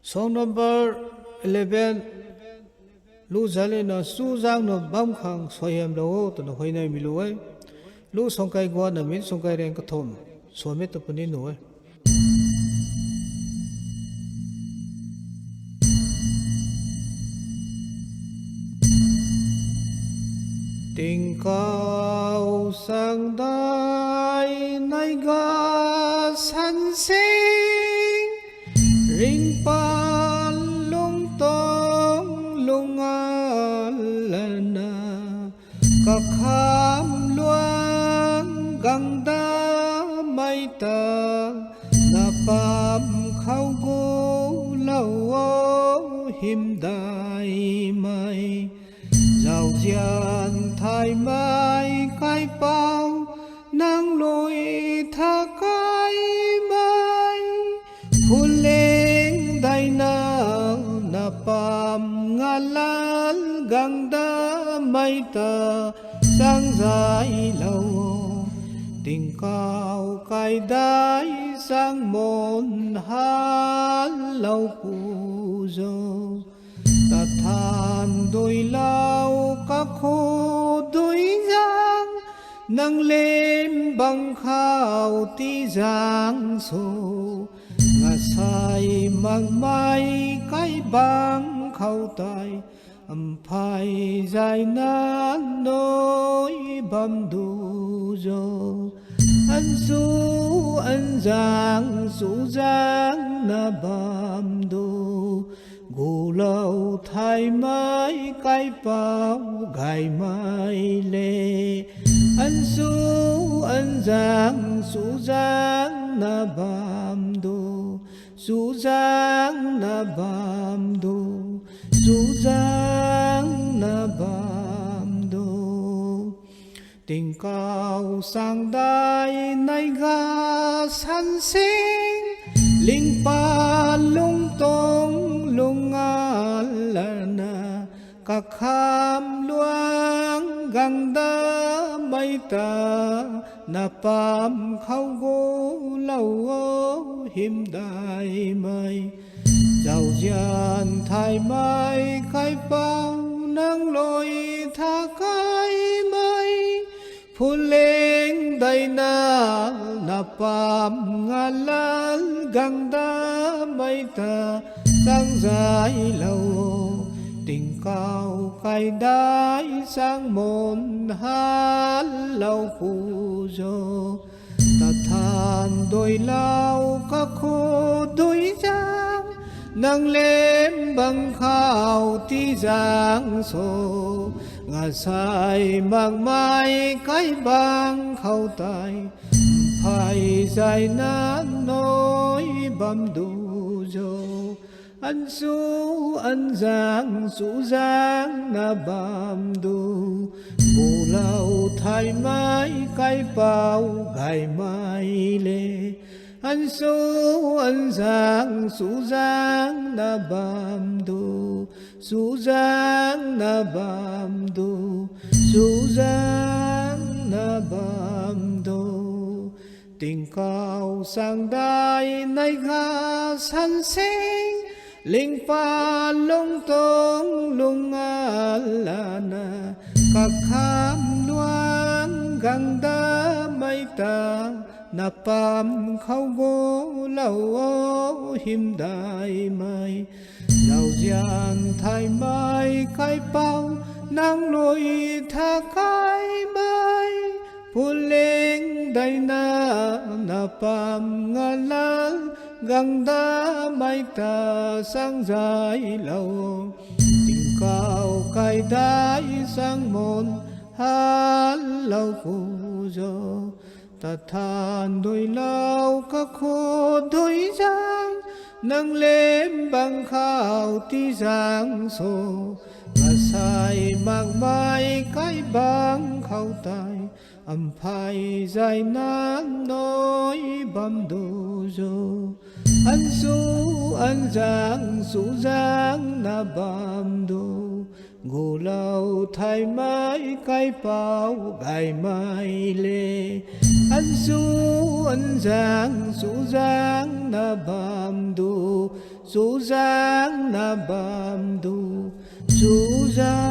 Song number 11 Lu zale na su zang no bam khang soyam lo to no hoinai miluai lu songkai gwa na min songkai reng ka thom some to puni no tình cao sang đai nay ga san sinh ring pa lung tong lung alana ka kham luang gang da mai ta na pam khau go lâu him dai mai giàu giang thay mai cái bao nang lối tha cái mai phun lên đầy na pam ngalan gang da mai ta sang dài lâu tình cao cái đáy sang môn hát lâu phù dâu ta than đôi lao các khô đôi giang nâng lên bằng khao tí giang sô ngà sai mang mai cái băng khâu tay phai dài nán nỗi bầm đủ dô anh giang na bầm đủ gù lâu thay mai cái bao gai mai lê anh giang na bam đô su giang na bam đô su giang na bam đô tình cao sang đai nay ga san sinh linh pa lung tong lung alana ka kham luang gang da mai ta na pam khau go lâu him dai mai giàu giàn thay mai cái bao nang lối tha cái mai phun lên đầy na pam ngalan gang da mai ta sang dài lâu tình cao cái đáy sang môn hát lâu phù dô ta than đôi lao các khô đôi giang nâng lên bằng khao tí giang sô ngà sai mang mai cái băng khâu tay phải dài nán nỗi bầm đủ dô anh giang na bam du bù lâu thay mai cái bao gai mai lê anh giang na bam du su giang na bam du su giang na bam du tình cao sang đai nay ga san sinh linh pa lung tong lung alana ka kham luang gang da mai ta na pam khau go lâu him dai mai giàu giang thay mai cái bao nang lối tha cái mai phun lên đầy na pam ngalan gang da mai ta sang dài lâu tình cao cái đáy sang môn hát lâu phù dô ta than đôi lao các khô đôi giang nâng lên bằng khao tí giang sô ngà sai mang mai cái băng khâu tay phai dài nán nỗi bầm đủ dô anh giang na bam đô ngủ lâu thay mãi cái bao gai mai lê ăn giang na bam du du giang na bam du du giang